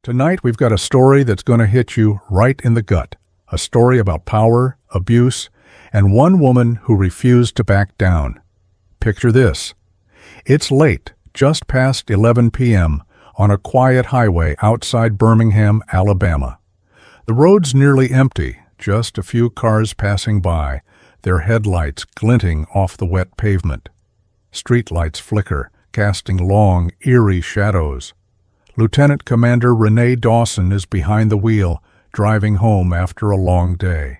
Tonight we've got a story that's going to hit you right in the gut. A story about power, abuse, and one woman who refused to back down. Picture this. It's late, just past 11 p.m., on a quiet highway outside Birmingham, Alabama. The road's nearly empty, just a few cars passing by, their headlights glinting off the wet pavement. Streetlights flicker, casting long, eerie shadows. Lieutenant Commander Renee Dawson is behind the wheel, driving home after a long day.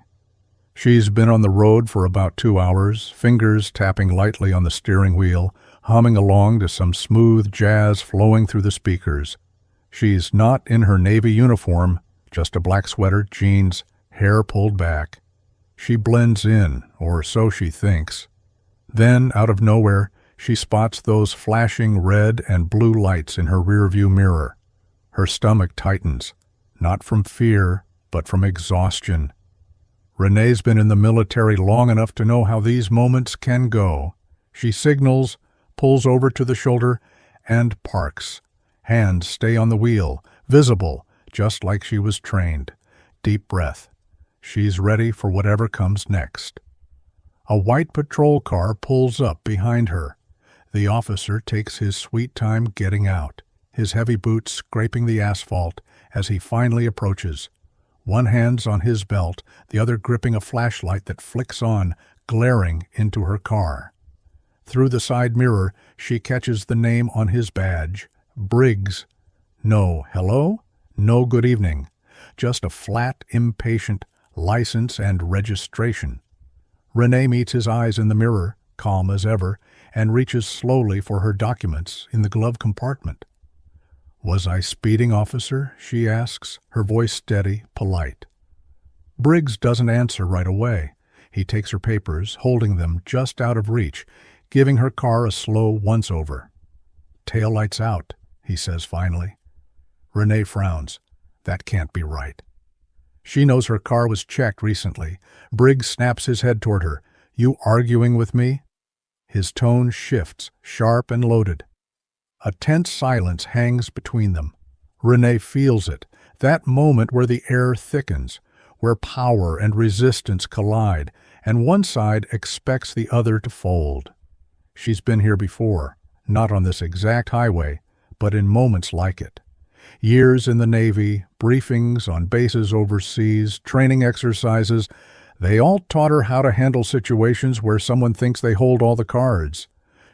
She's been on the road for about 2 hours, fingers tapping lightly on the steering wheel, humming along to some smooth jazz flowing through the speakers. She's not in her Navy uniform, just a black sweater, jeans, hair pulled back. She blends in, or so she thinks. Then, out of nowhere, she spots those flashing red and blue lights in her rearview mirror. Her stomach tightens, not from fear, but from exhaustion. Renee's been in the military long enough to know how these moments can go. She signals, pulls over to the shoulder, and parks. Hands stay on the wheel, visible, just like she was trained. Deep breath. She's ready for whatever comes next. A white patrol car pulls up behind her. The officer takes his sweet time getting out, his heavy boots scraping the asphalt as he finally approaches. One hand's on his belt, the other gripping a flashlight that flicks on, glaring into her car. Through the side mirror, she catches the name on his badge, Briggs. No hello, no good evening, just a flat, impatient license and registration. Renee meets his eyes in the mirror, calm as ever, and reaches slowly for her documents in the glove compartment. "Was I speeding, officer?" she asks, her voice steady, polite. Briggs doesn't answer right away. He takes her papers, holding them just out of reach, giving her car a slow once-over. "Taillights out," he says finally. Renee frowns. That can't be right. She knows her car was checked recently. Briggs snaps his head toward her. "You arguing with me?" His tone shifts, sharp and loaded. A tense silence hangs between them. Renee feels it, that moment where the air thickens, where power and resistance collide, and one side expects the other to fold. She's been here before, not on this exact highway, but in moments like it. Years in the Navy, briefings on bases overseas, training exercises, they all taught her how to handle situations where someone thinks they hold all the cards.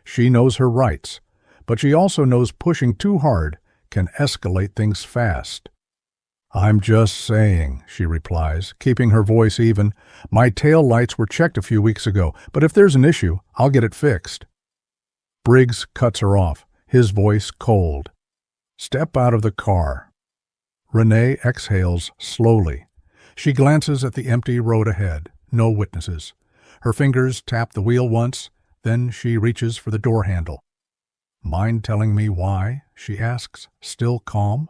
She knows her rights, but she also knows pushing too hard can escalate things fast. "I'm just saying," she replies, keeping her voice even. "My tail lights were checked a few weeks ago, but if there's an issue, I'll get it fixed." Briggs cuts her off, his voice cold. "Step out of the car." Renee exhales slowly. She glances at the empty road ahead. No witnesses. Her fingers tap the wheel once, then she reaches for the door handle. "Mind telling me why?" she asks, still calm.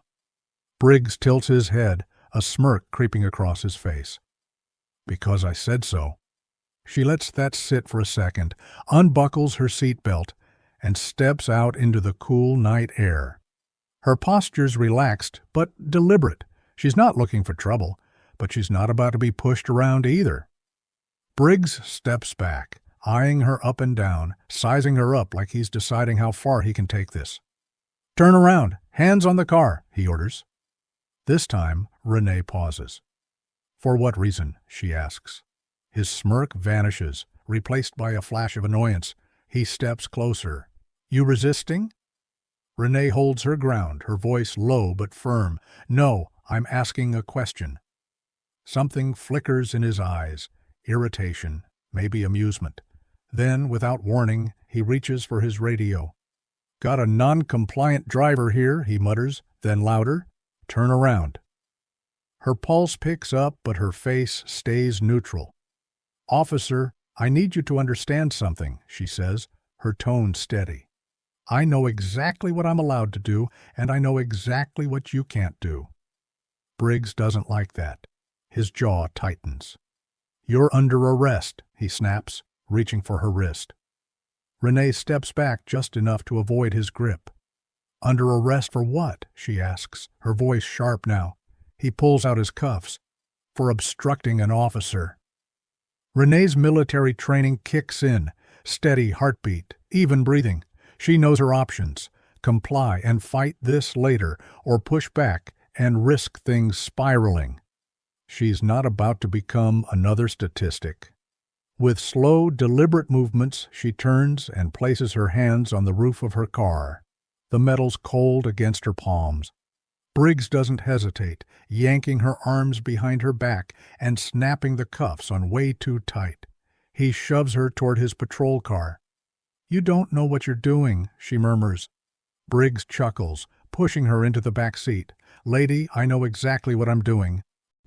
Briggs tilts his head, a smirk creeping across his face. "Because I said so." She lets that sit for a second, unbuckles her seatbelt, and steps out into the cool night air. Her posture's relaxed, but deliberate. She's not looking for trouble, but she's not about to be pushed around either. Briggs steps back, eyeing her up and down, sizing her up like he's deciding how far he can take this. "Turn around, hands on the car," he orders. This time, Renee pauses. "For what reason?" she asks. His smirk vanishes, replaced by a flash of annoyance. He steps closer. "You resisting?" Renee holds her ground, her voice low but firm. "No, I'm asking a question." Something flickers in his eyes, irritation, maybe amusement. Then, without warning, he reaches for his radio. "Got a non-compliant driver here," he mutters, then louder, "Turn around." Her pulse picks up, but her face stays neutral. "Officer, I need you to understand something," she says, her tone steady. "I know exactly what I'm allowed to do, and I know exactly what you can't do." Briggs doesn't like that. His jaw tightens. "You're under arrest," he snaps, reaching for her wrist. Renee steps back just enough to avoid his grip. Under arrest for what? She asks, her voice sharp now. He pulls out his cuffs. For obstructing an officer. Renee's military training kicks in. Steady heartbeat, even breathing. She knows her options. Comply and fight this later, or push back and risk things spiraling. She's not about to become another statistic. With slow, deliberate movements, she turns and places her hands on the roof of her car. The metal's cold against her palms. Briggs doesn't hesitate, yanking her arms behind her back and snapping the cuffs on way too tight. He shoves her toward his patrol car. "You don't know what you're doing," she murmurs. Briggs chuckles, pushing her into the back seat. "Lady, I know exactly what I'm doing."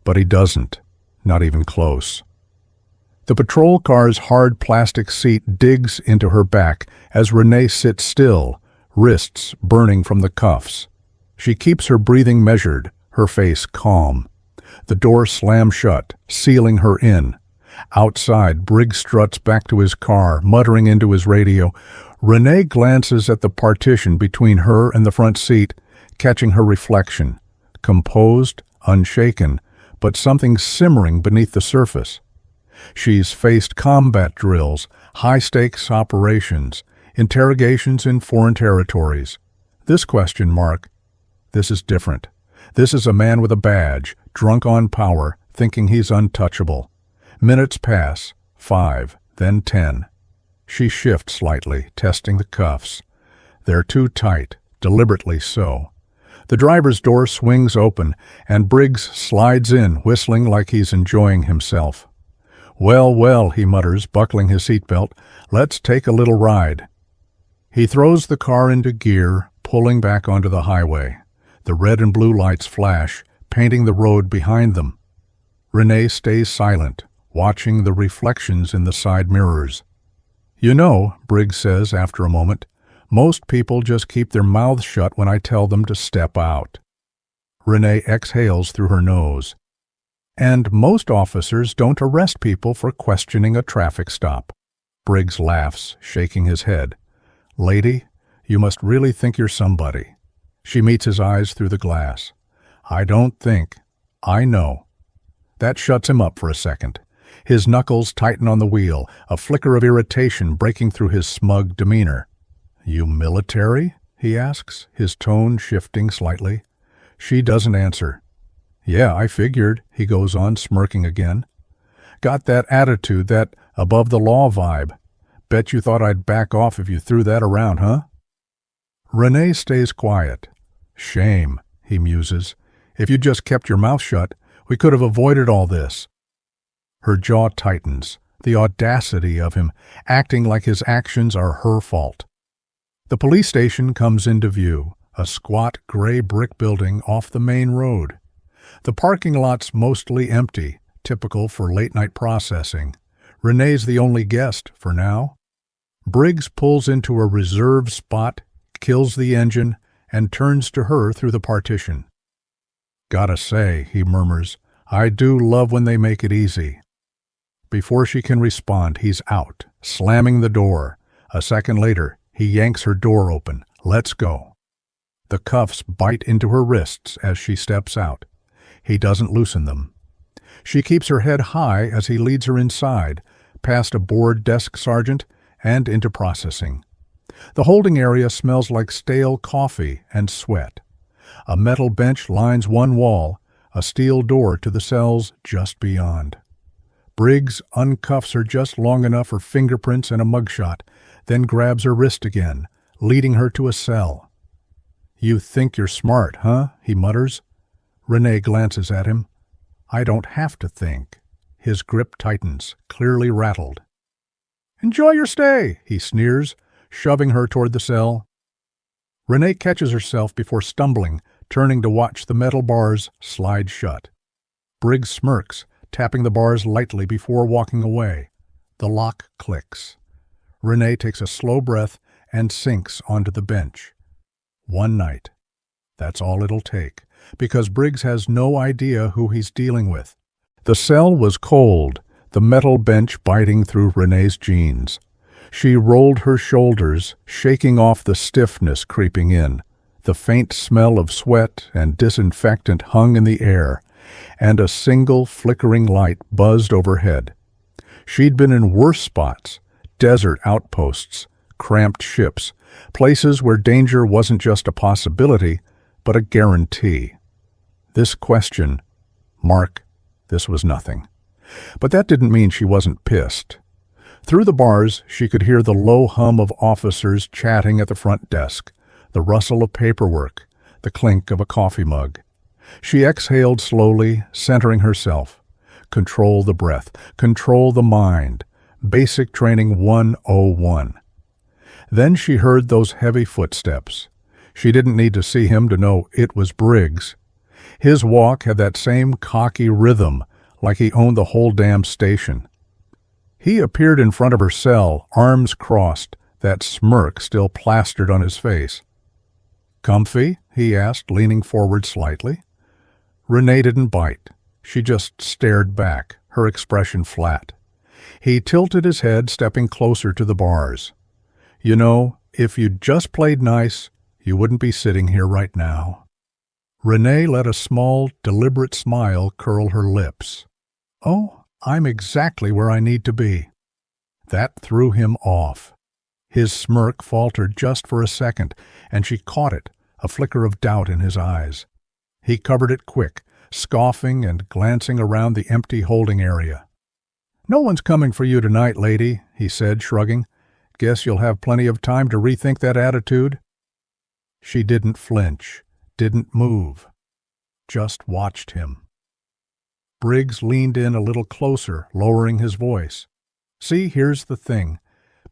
But he doesn't, not even close. The patrol car's hard plastic seat digs into her back as Renee sits still, wrists burning from the cuffs. She keeps her breathing measured, her face calm. The door slams shut, sealing her in. Outside, Briggs struts back to his car, muttering into his radio. Renee glances at the partition between her and the front seat, catching her reflection. Composed, unshaken, but something simmering beneath the surface. She's faced combat drills, high-stakes operations, interrogations in foreign territories. This question mark. This is different. This is a man with a badge, drunk on power, thinking he's untouchable. Minutes pass, 5, then 10. She shifts slightly, testing the cuffs. They're too tight, deliberately so. The driver's door swings open, and Briggs slides in, whistling like he's enjoying himself. "Well, well," he mutters, buckling his seatbelt, "let's take a little ride." He throws the car into gear, pulling back onto the highway. The red and blue lights flash, painting the road behind them. Renee stays silent, watching the reflections in the side mirrors. "You know," Briggs says after a moment, "most people just keep their mouths shut when I tell them to step out." Renee exhales through her nose. "And most officers don't arrest people for questioning a traffic stop." Briggs laughs, shaking his head. "Lady, you must really think you're somebody." She meets his eyes through the glass. "I don't think. I know." That shuts him up for a second. His knuckles tighten on the wheel, a flicker of irritation breaking through his smug demeanor. "You military?" he asks, his tone shifting slightly. She doesn't answer. "Yeah, I figured," he goes on, smirking again. "Got that attitude, that above-the-law vibe. Bet you thought I'd back off if you threw that around, huh?" Renee stays quiet. "Shame," he muses. "If you just kept your mouth shut, we could have avoided all this." Her jaw tightens, the audacity of him, acting like his actions are her fault. The police station comes into view, a squat gray brick building off the main road. The parking lot's mostly empty, typical for late-night processing. Renee's the only guest, for now. Briggs pulls into a reserved spot, kills the engine, and turns to her through the partition. "Gotta say," he murmurs, "I do love when they make it easy." Before she can respond, he's out, slamming the door. A second later, he yanks her door open. "Let's go." The cuffs bite into her wrists as she steps out. He doesn't loosen them. She keeps her head high as he leads her inside, past a bored desk sergeant, and into processing. The holding area smells like stale coffee and sweat. A metal bench lines one wall, a steel door to the cells just beyond. Briggs uncuffs her just long enough for fingerprints and a mugshot, then grabs her wrist again, leading her to a cell. "You think you're smart, huh?" he mutters. Renee glances at him. "I don't have to think." His grip tightens, clearly rattled. "Enjoy your stay," he sneers, shoving her toward the cell. Renee catches herself before stumbling, turning to watch the metal bars slide shut. Briggs smirks, tapping the bars lightly before walking away. The lock clicks. Renee takes a slow breath and sinks onto the bench. One night. That's all it'll take, because Briggs has no idea who he's dealing with. The cell was cold, the metal bench biting through Renee's jeans. She rolled her shoulders, shaking off the stiffness creeping in. The faint smell of sweat and disinfectant hung in the air, and a single flickering light buzzed overhead. She'd been in worse spots, desert outposts, cramped ships, places where danger wasn't just a possibility, but a guarantee. This question, Mark, this was nothing. But that didn't mean she wasn't pissed. Through the bars, she could hear the low hum of officers chatting at the front desk, the rustle of paperwork, the clink of a coffee mug. She exhaled slowly, centering herself. Control the breath, control the mind. Basic Training 101. Then she heard those heavy footsteps. She didn't need to see him to know it was Briggs. His walk had that same cocky rhythm, like he owned the whole damn station. He appeared in front of her cell, arms crossed, that smirk still plastered on his face. "Comfy?" he asked, leaning forward slightly. Renee didn't bite. She just stared back, her expression flat. He tilted his head, stepping closer to the bars. "You know, if you'd just played nice, you wouldn't be sitting here right now." Renee let a small, deliberate smile curl her lips. "Oh, I'm exactly where I need to be." That threw him off. His smirk faltered just for a second, and she caught it, a flicker of doubt in his eyes. He covered it quick, scoffing and glancing around the empty holding area. "No one's coming for you tonight, lady," he said, shrugging. "Guess you'll have plenty of time to rethink that attitude." She didn't flinch, didn't move, just watched him. Briggs leaned in a little closer, lowering his voice. "See, here's the thing.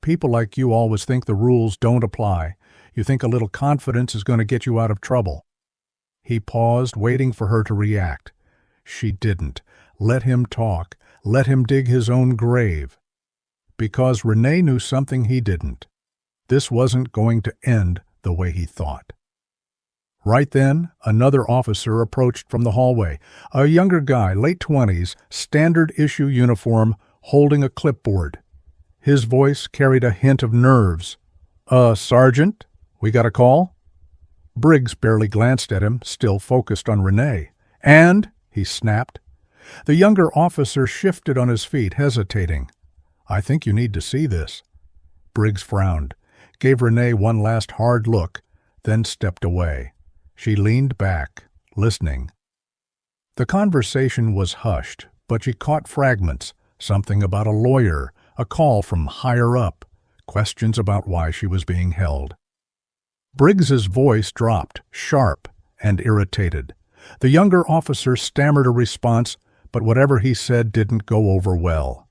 People like you always think the rules don't apply. You think a little confidence is going to get you out of trouble." He paused, waiting for her to react. She didn't. Let him talk. Let him dig his own grave. Because Renee knew something he didn't. This wasn't going to end the way he thought. Right then, another officer approached from the hallway. A younger guy, late 20s, standard-issue uniform, holding a clipboard. His voice carried a hint of nerves. Sergeant? We got a call?" Briggs barely glanced at him, still focused on Renee. "And?" he snapped. The younger officer shifted on his feet, hesitating. "I think you need to see this." Briggs frowned, gave Renee one last hard look, then stepped away. She leaned back, listening. The conversation was hushed, but she caught fragments, something about a lawyer, a call from higher up, questions about why she was being held. Briggs's voice dropped, sharp and irritated. The younger officer stammered a response, but whatever he said didn't go over well.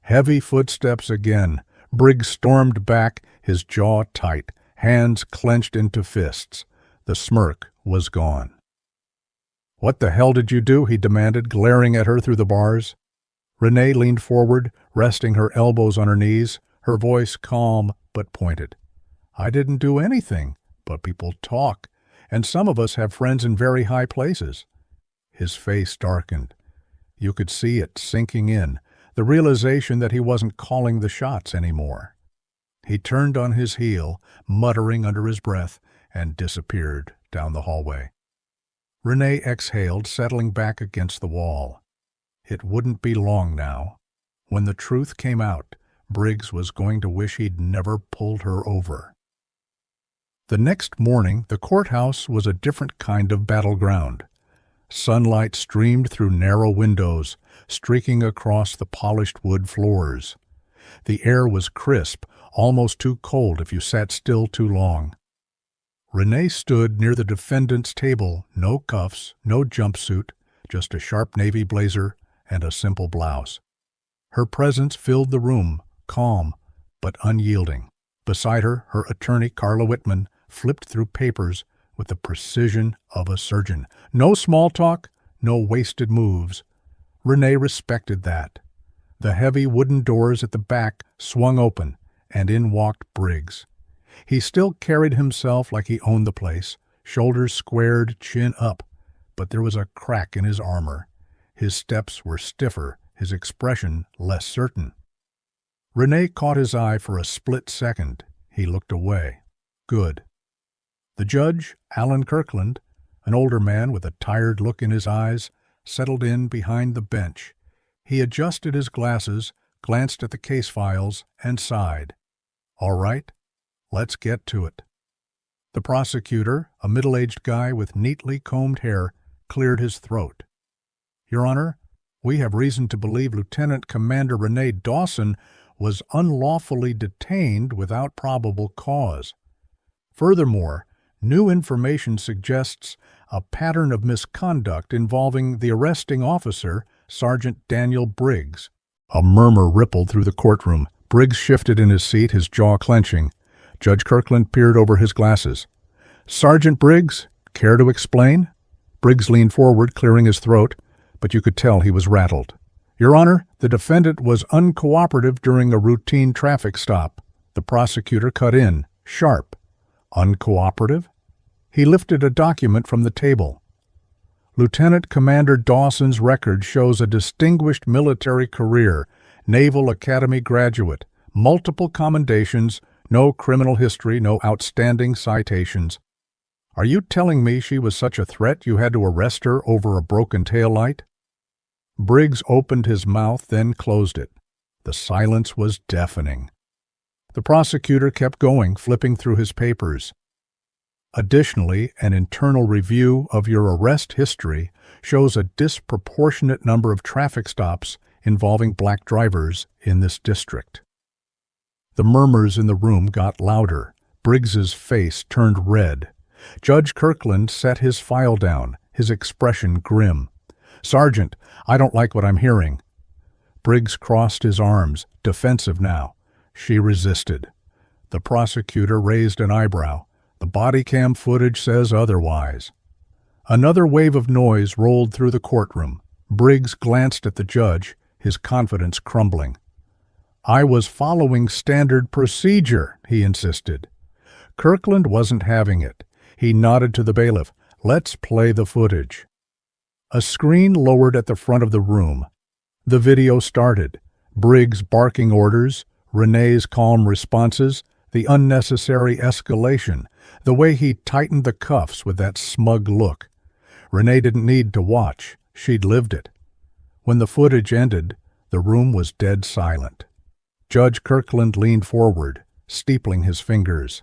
Heavy footsteps again. Briggs stormed back, his jaw tight, hands clenched into fists. The smirk was gone. "What the hell did you do?" he demanded, glaring at her through the bars. Renee leaned forward, resting her elbows on her knees, her voice calm but pointed. "I didn't do anything, but people talk, and some of us have friends in very high places." His face darkened. You could see it sinking in, the realization that he wasn't calling the shots anymore. He turned on his heel, muttering under his breath, and disappeared down the hallway. Renee exhaled, settling back against the wall. It wouldn't be long now. When the truth came out, Briggs was going to wish he'd never pulled her over. The next morning, the courthouse was a different kind of battleground. Sunlight streamed through narrow windows, streaking across the polished wood floors. The air was crisp, almost too cold if you sat still too long. Renee stood near the defendant's table, no cuffs, no jumpsuit, just a sharp navy blazer and a simple blouse. Her presence filled the room, calm but unyielding. Beside her, her attorney, Carla Whitman, flipped through papers with the precision of a surgeon. No small talk, no wasted moves. Renee respected that. The heavy wooden doors at the back swung open, and in walked Briggs. He still carried himself like he owned the place, shoulders squared, chin up, but there was a crack in his armor. His steps were stiffer, his expression less certain. Renee caught his eye for a split second. He looked away. Good. The judge, Alan Kirkland, an older man with a tired look in his eyes, settled in behind the bench. He adjusted his glasses, glanced at the case files, and sighed. "All right, let's get to it." The prosecutor, a middle-aged guy with neatly combed hair, cleared his throat. "Your Honor, we have reason to believe Lieutenant Commander Renee Dawson was unlawfully detained without probable cause. Furthermore, new information suggests a pattern of misconduct involving the arresting officer, Sergeant Daniel Briggs." A murmur rippled through the courtroom. Briggs shifted in his seat, his jaw clenching. Judge Kirkland peered over his glasses. "Sergeant Briggs, care to explain?" Briggs leaned forward, clearing his throat, but you could tell he was rattled. "Your Honor, the defendant was uncooperative during a routine traffic stop." The prosecutor cut in, sharp. "Uncooperative?" He lifted a document from the table. "Lieutenant Commander Dawson's record shows a distinguished military career, Naval Academy graduate, multiple commendations, no criminal history, no outstanding citations. Are you telling me she was such a threat you had to arrest her over a broken taillight?" Briggs opened his mouth, then closed it. The silence was deafening. The prosecutor kept going, flipping through his papers. "Additionally, an internal review of your arrest history shows a disproportionate number of traffic stops involving black drivers in this district." The murmurs in the room got louder. Briggs's face turned red. Judge Kirkland set his file down, his expression grim. "Sergeant, I don't like what I'm hearing." Briggs crossed his arms, defensive now. She resisted. The prosecutor raised an eyebrow. "The body cam footage says otherwise." Another wave of noise rolled through the courtroom. Briggs glanced at the judge, his confidence crumbling. "I was following standard procedure," he insisted. Kirkland wasn't having it. He nodded to the bailiff. "Let's play the footage." A screen lowered at the front of the room. The video started. Briggs barking orders, Renee's calm responses, the unnecessary escalation, the way he tightened the cuffs with that smug look. Renee didn't need to watch. She'd lived it. When the footage ended, the room was dead silent. Judge Kirkland leaned forward, steepling his fingers.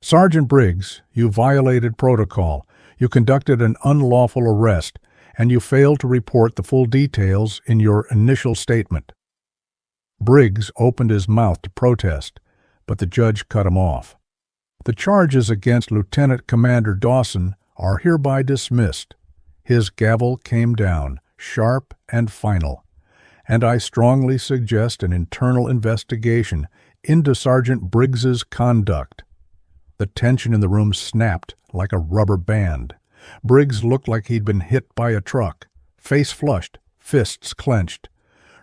"Sergeant Briggs, you violated protocol. You conducted an unlawful arrest, and you failed to report the full details in your initial statement." Briggs opened his mouth to protest, but the judge cut him off. "The charges against Lieutenant Commander Dawson are hereby dismissed." His gavel came down, sharp and final. "And I strongly suggest an internal investigation into Sergeant Briggs's conduct." The tension in the room snapped like a rubber band. Briggs looked like he'd been hit by a truck, face flushed, fists clenched.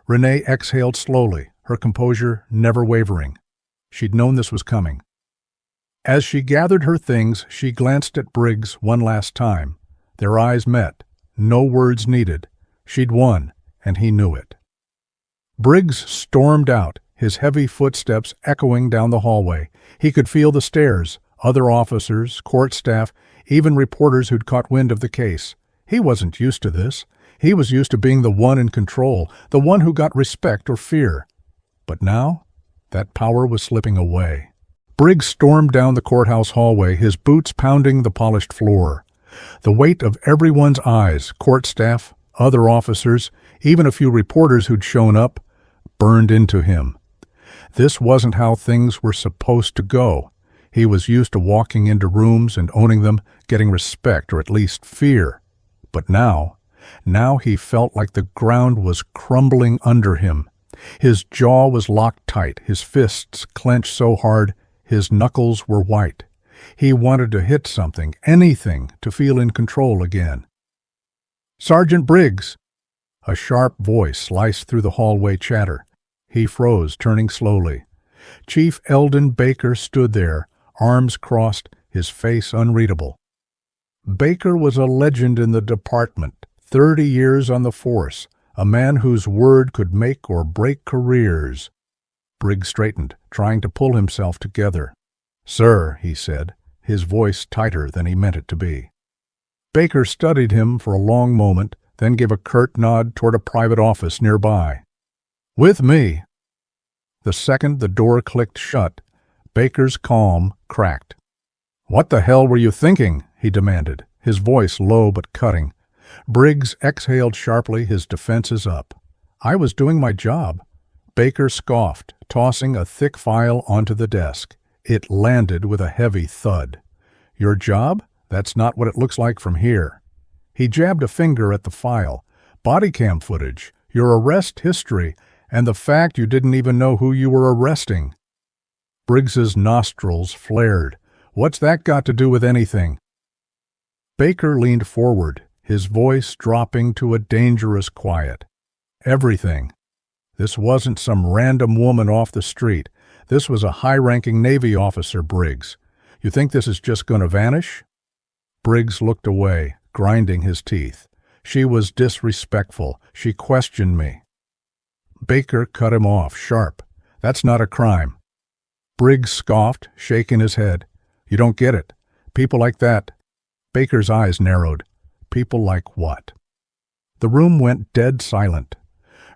Renee exhaled slowly, her composure never wavering. She'd known this was coming. As she gathered her things, she glanced at Briggs one last time. Their eyes met. No words needed. She'd won, and he knew it. Briggs stormed out, his heavy footsteps echoing down the hallway. He could feel the stares, other officers, court staff, even reporters who'd caught wind of the case. He wasn't used to this. He was used to being the one in control, the one who got respect or fear. But now, that power was slipping away. Briggs stormed down the courthouse hallway, his boots pounding the polished floor. The weight of everyone's eyes, court staff, other officers, even a few reporters who'd shown up, burned into him. This wasn't how things were supposed to go. He was used to walking into rooms and owning them, getting respect or at least fear. But now he felt like the ground was crumbling under him. His jaw was locked tight, his fists clenched so hard his knuckles were white. He wanted to hit something, anything, to feel in control again. "Sergeant Briggs!" A sharp voice sliced through the hallway chatter. He froze, turning slowly. Chief Eldon Baker stood there, arms crossed, his face unreadable. Baker was a legend in the department, 30 years on the force, a man whose word could make or break careers. Briggs straightened, trying to pull himself together. "Sir," he said, his voice tighter than he meant it to be. Baker studied him for a long moment, then gave a curt nod toward a private office nearby. "With me." The second the door clicked shut, Baker's calm cracked. "What the hell were you thinking?" he demanded, his voice low but cutting. Briggs exhaled sharply, his defenses up. "I was doing my job." Baker scoffed, tossing a thick file onto the desk. It landed with a heavy thud. "Your job? That's not what it looks like from here." He jabbed a finger at the file. "Body cam footage, your arrest history, and the fact you didn't even know who you were arresting." Briggs's nostrils flared. "What's that got to do with anything?" Baker leaned forward, his voice dropping to a dangerous quiet. "Everything. This wasn't some random woman off the street. This was a high-ranking Navy officer, Briggs. You think this is just going to vanish?" Briggs looked away, grinding his teeth. "She was disrespectful. She questioned me." Baker cut him off, sharp. "That's not a crime." Briggs scoffed, shaking his head. "You don't get it. People like that." Baker's eyes narrowed. "People like what?" The room went dead silent.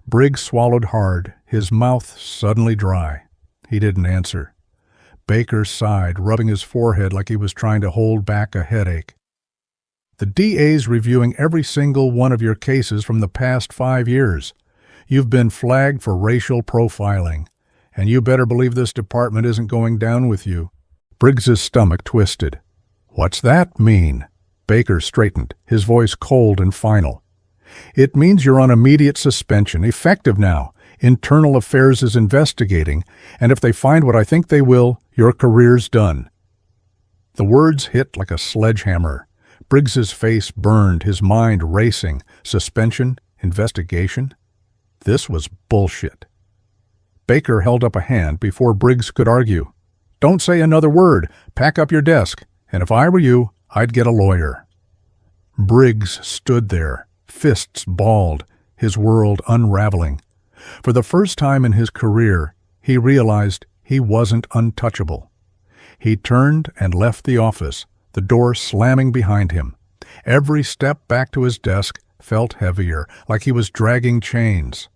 Briggs swallowed hard, his mouth suddenly dry. He didn't answer. Baker sighed, rubbing his forehead like he was trying to hold back a headache. "The DA's reviewing every single one of your cases from the past 5 years. You've been flagged for racial profiling, and you better believe this department isn't going down with you." Briggs's stomach twisted. "What's that mean?" Baker straightened, his voice cold and final. "It means you're on immediate suspension, effective now. Internal Affairs is investigating, and if they find what I think they will, your career's done." The words hit like a sledgehammer. Briggs's face burned, his mind racing. Suspension? Investigation? This was bullshit. Baker held up a hand before Briggs could argue. "Don't say another word. Pack up your desk. And if I were you, I'd get a lawyer." Briggs stood there, fists balled, his world unraveling. For the first time in his career, he realized he wasn't untouchable. He turned and left the office, the door slamming behind him. Every step back to his desk felt heavier, like he was dragging chains.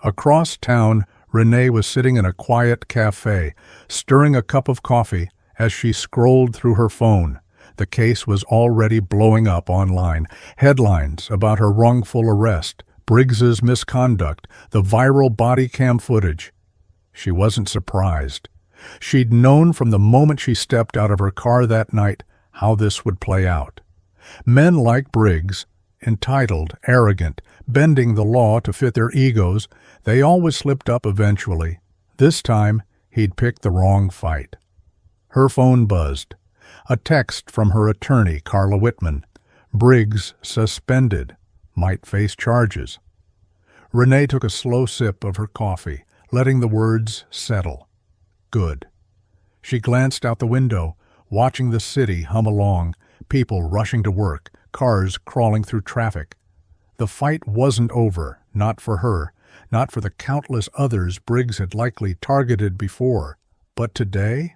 Across town, Renee was sitting in a quiet cafe, stirring a cup of coffee as she scrolled through her phone. The case was already blowing up online. Headlines about her wrongful arrest, Briggs's misconduct, the viral body cam footage. She wasn't surprised. She'd known from the moment she stepped out of her car that night how this would play out. Men like Briggs, entitled, arrogant, bending the law to fit their egos, they always slipped up eventually. This time, he'd picked the wrong fight. Her phone buzzed. A text from her attorney, Carla Whitman. Briggs suspended. Might face charges. Renee took a slow sip of her coffee, letting the words settle. Good. She glanced out the window, watching the city hum along, people rushing to work, cars crawling through traffic. The fight wasn't over, not for her, not for the countless others Briggs had likely targeted before. But today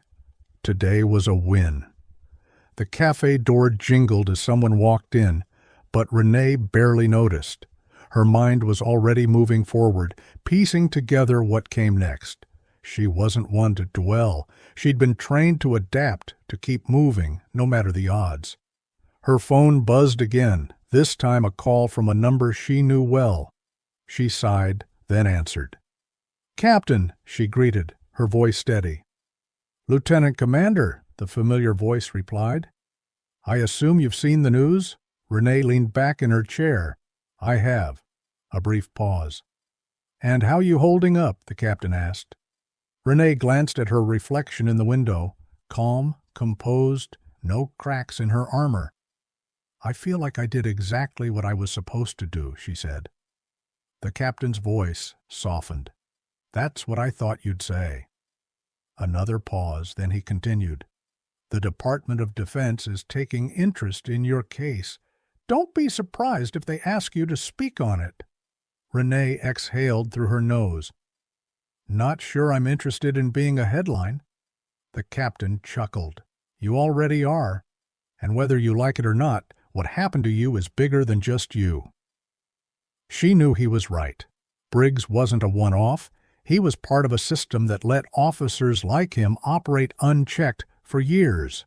was a win. The cafe door jingled as someone walked in, but Renee barely noticed. Her mind was already moving forward, piecing together what came next. She wasn't one to dwell. She'd been trained to adapt, to keep moving, no matter the odds. Her phone buzzed again, this time a call from a number she knew well. She sighed, then answered. "Captain," she greeted, her voice steady. "Lieutenant Commander," the familiar voice replied. "I assume you've seen the news?" Renee leaned back in her chair. "I have." A brief pause. "And how you holding up?" the captain asked. Renee glanced at her reflection in the window, calm, composed, no cracks in her armor. "I feel like I did exactly what I was supposed to do," she said. The captain's voice softened. "That's what I thought you'd say." Another pause, then he continued. "The Department of Defense is taking interest in your case. Don't be surprised if they ask you to speak on it." Renee exhaled through her nose. "Not sure I'm interested in being a headline." The captain chuckled. You already are. And whether you like it or not, what happened to you is bigger than just you." She knew he was right. Briggs wasn't a one-off. He was part of a system that let officers like him operate unchecked for years.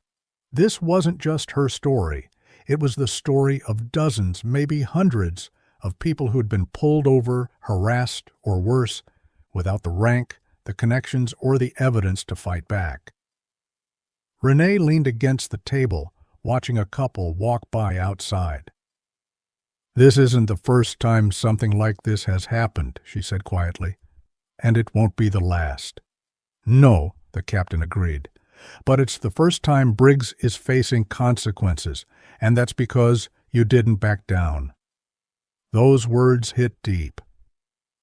This wasn't just her story. It was the story of dozens, maybe hundreds, of people who'd been pulled over, harassed, or worse, without the rank, the connections, or the evidence to fight back. Renee leaned against the table, watching a couple walk by outside. "This isn't the first time something like this has happened," she said quietly. "And it won't be the last." "No," the captain agreed. "But it's the first time Briggs is facing consequences, and that's because you didn't back down." Those words hit deep.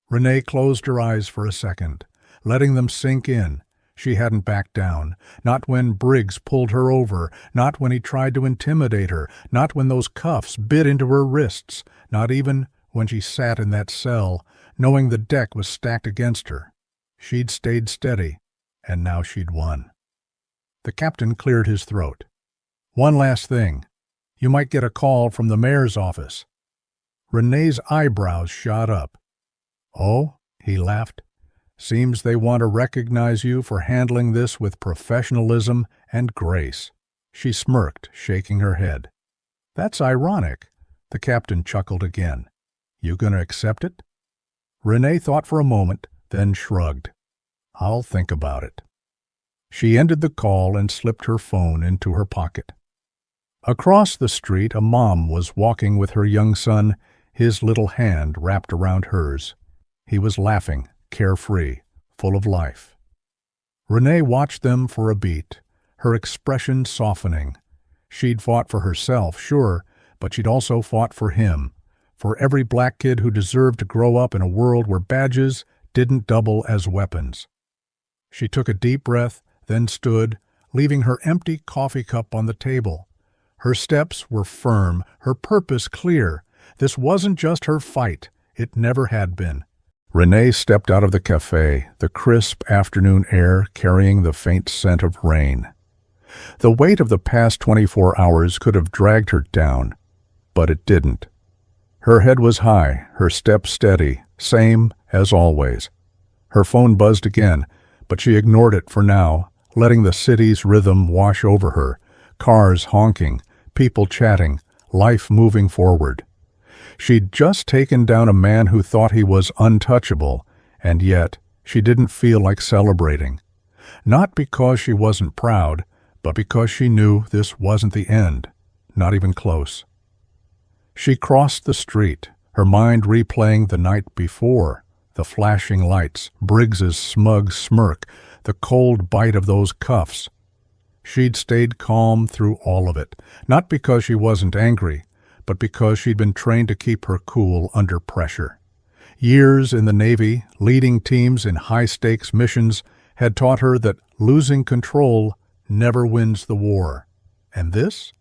Renee closed her eyes for a second, letting them sink in. She hadn't backed down. Not when Briggs pulled her over, not when he tried to intimidate her, not when those cuffs bit into her wrists, not even when she sat in that cell, knowing the deck was stacked against her. She'd stayed steady, and now she'd won. The captain cleared his throat. "One last thing. You might get a call from the mayor's office." Renee's eyebrows shot up. "Oh," he laughed. "Seems they want to recognize you for handling this with professionalism and grace." She smirked, shaking her head. "That's ironic." The captain chuckled again. "You gonna accept it?" Renee thought for a moment, then shrugged. "I'll think about it." She ended the call and slipped her phone into her pocket. Across the street, a mom was walking with her young son, his little hand wrapped around hers. He was laughing, carefree, full of life. Renee watched them for a beat, her expression softening. She'd fought for herself, sure, but she'd also fought for him, for every black kid who deserved to grow up in a world where badges didn't double as weapons. She took a deep breath, then stood, leaving her empty coffee cup on the table. Her steps were firm, her purpose clear. This wasn't just her fight. It never had been. Renee stepped out of the cafe, the crisp afternoon air carrying the faint scent of rain. The weight of the past 24 hours could have dragged her down, but it didn't. Her head was high, her step steady, same as always. Her phone buzzed again, but she ignored it for now, letting the city's rhythm wash over her, cars honking, people chatting, life moving forward. She'd just taken down a man who thought he was untouchable, and yet she didn't feel like celebrating. Not because she wasn't proud, but because she knew this wasn't the end, not even close. She crossed the street, her mind replaying the night before, the flashing lights, Briggs's smug smirk, the cold bite of those cuffs. She'd stayed calm through all of it, not because she wasn't angry, but because she'd been trained to keep her cool under pressure. Years in the Navy, leading teams in high-stakes missions, had taught her that losing control never wins the war. And this?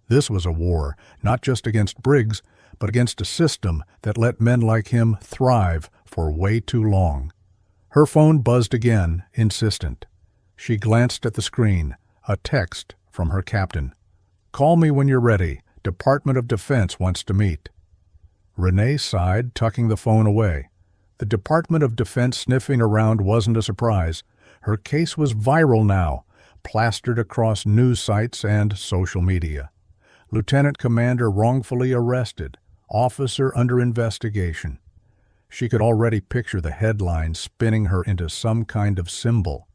This was a war, not just against Briggs, but against a system that let men like him thrive for way too long. Her phone buzzed again, insistent. She glanced at the screen, a text from her captain. "Call me when you're ready. Department of Defense wants to meet." Renee sighed, tucking the phone away. The Department of Defense sniffing around wasn't a surprise. Her case was viral now, plastered across news sites and social media. Lieutenant Commander wrongfully arrested, officer under investigation. She could already picture the headlines spinning her into some kind of symbol.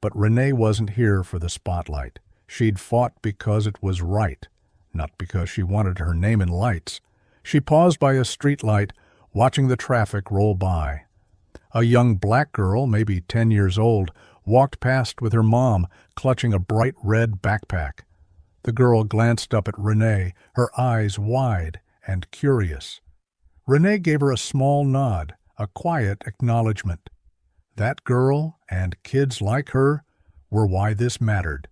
But Renee wasn't here for the spotlight. She'd fought because it was right, not because she wanted her name in lights. She paused by a streetlight, watching the traffic roll by. A young black girl, maybe 10 years old, walked past with her mom, clutching a bright red backpack. The girl glanced up at Renee, her eyes wide and curious. Renee gave her a small nod, a quiet acknowledgement. That girl, and kids like her, were why this mattered.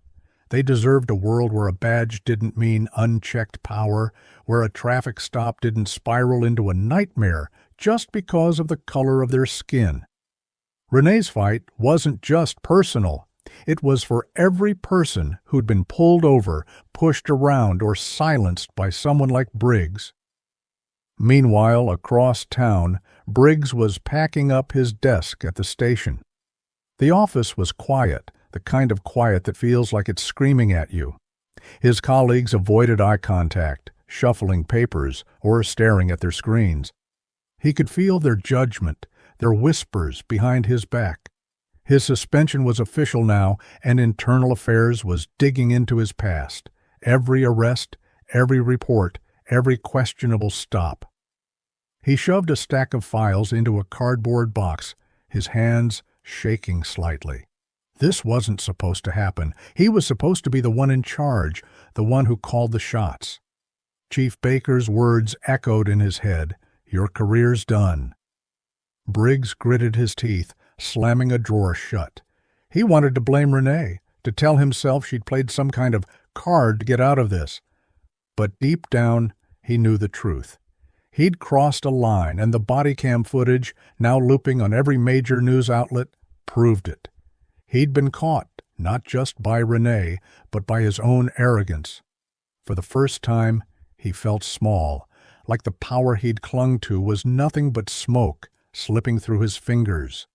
They deserved a world where a badge didn't mean unchecked power, where a traffic stop didn't spiral into a nightmare just because of the color of their skin. Renee's fight wasn't just personal. It was for every person who'd been pulled over, pushed around, or silenced by someone like Briggs. Meanwhile, across town, Briggs was packing up his desk at the station. The office was quiet, the kind of quiet that feels like it's screaming at you. His colleagues avoided eye contact, shuffling papers, or staring at their screens. He could feel their judgment, their whispers behind his back. His suspension was official now, and Internal Affairs was digging into his past. Every arrest, every report, every questionable stop. He shoved a stack of files into a cardboard box, his hands shaking slightly. This wasn't supposed to happen. He was supposed to be the one in charge, the one who called the shots. Chief Baker's words echoed in his head, "Your career's done." Briggs gritted his teeth, slamming a drawer shut. He wanted to blame Renee, to tell himself she'd played some kind of card to get out of this. But deep down, he knew the truth. He'd crossed a line, and the body cam footage, now looping on every major news outlet, proved it. He'd been caught, not just by Renee, but by his own arrogance. For the first time, he felt small, like the power he'd clung to was nothing but smoke slipping through his fingers.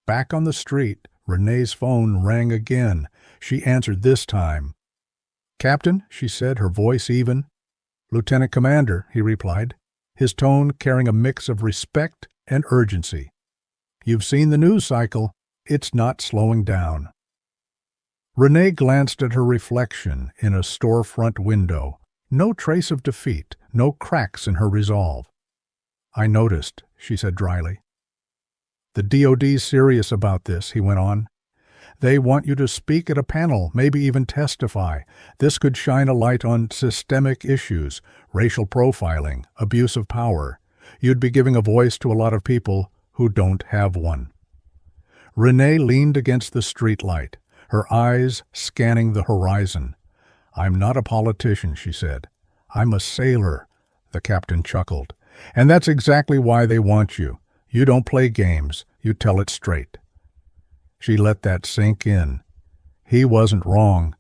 Back on the street, Renee's phone rang again. She answered this time. "Captain," she said, her voice even. "Lieutenant Commander," he replied, his tone carrying a mix of respect and urgency. "You've seen the news cycle. It's not slowing down." Renee glanced at her reflection in a storefront window. No trace of defeat, no cracks in her resolve. "I noticed," she said dryly. "The DOD's serious about this," he went on. "They want you to speak at a panel, maybe even testify. This could shine a light on systemic issues, racial profiling, abuse of power. You'd be giving a voice to a lot of people who don't have one." Renee leaned against the streetlight, her eyes scanning the horizon. "I'm not a politician," she said. "I'm a sailor," the captain chuckled. "And that's exactly why they want you. You don't play games. You tell it straight." She let that sink in. He wasn't wrong.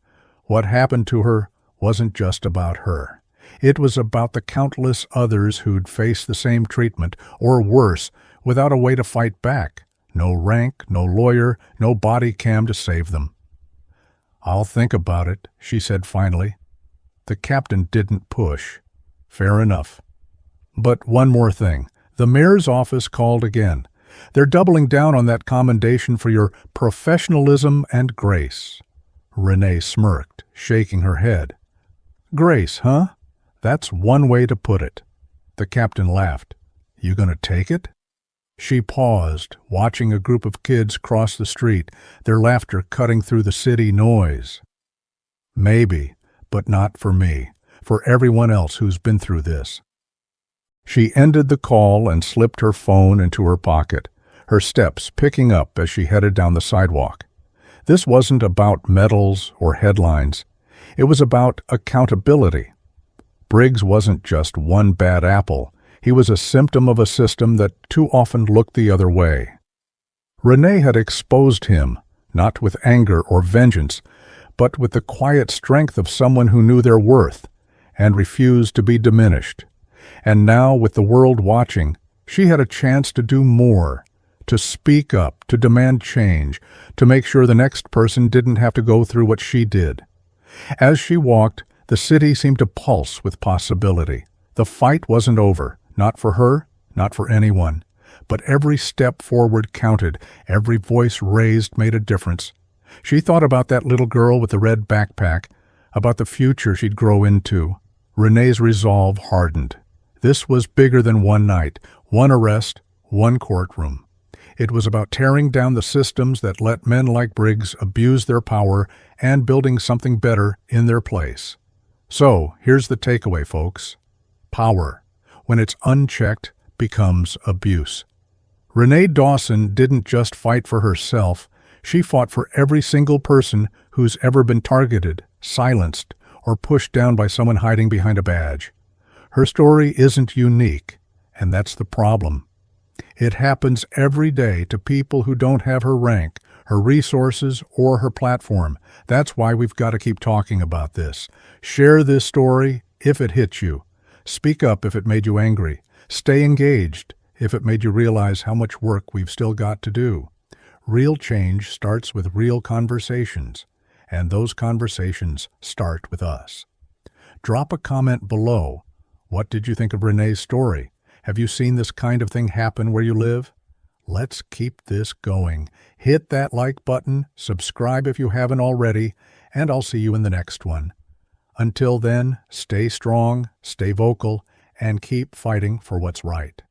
What happened to her wasn't just about her. It was about the countless others who'd faced the same treatment, or worse, without a way to fight back. No rank, no lawyer, no body cam to save them. "I'll think about it," she said finally. The captain didn't push. Fair enough. "But one more thing. The mayor's office called again. They're doubling down on that commendation for your professionalism and grace." Renee smirked, shaking her head. "Grace, huh? That's one way to put it." The captain laughed. "You gonna take it?" She paused, watching a group of kids cross the street, their laughter cutting through the city noise. "Maybe, but not for me, for everyone else who's been through this." She ended the call and slipped her phone into her pocket, her steps picking up as she headed down the sidewalk. This wasn't about medals or headlines. It was about accountability. Briggs wasn't just one bad apple. He was a symptom of a system that too often looked the other way. Renee had exposed him, not with anger or vengeance, but with the quiet strength of someone who knew their worth and refused to be diminished. And now, with the world watching, she had a chance to do more, to speak up, to demand change, to make sure the next person didn't have to go through what she did. As she walked, the city seemed to pulse with possibility. The fight wasn't over, not for her, not for anyone. But every step forward counted, every voice raised made a difference. She thought about that little girl with the red backpack, about the future she'd grow into. Renee's resolve hardened. This was bigger than one night, one arrest, one courtroom. It was about tearing down the systems that let men like Briggs abuse their power and building something better in their place. So, here's the takeaway, folks. Power, when it's unchecked, becomes abuse. Renee Dawson didn't just fight for herself. She fought for every single person who's ever been targeted, silenced, or pushed down by someone hiding behind a badge. Her story isn't unique, and that's the problem. It happens every day to people who don't have her rank, her resources, or her platform. That's why we've got to keep talking about this. Share this story if it hits you. Speak up if it made you angry. Stay engaged if it made you realize how much work we've still got to do. Real change starts with real conversations, and those conversations start with us. Drop a comment below. What did you think of Renee's story? Have you seen this kind of thing happen where you live? Let's keep this going. Hit that like button, subscribe if you haven't already, and I'll see you in the next one. Until then, stay strong, stay vocal, and keep fighting for what's right.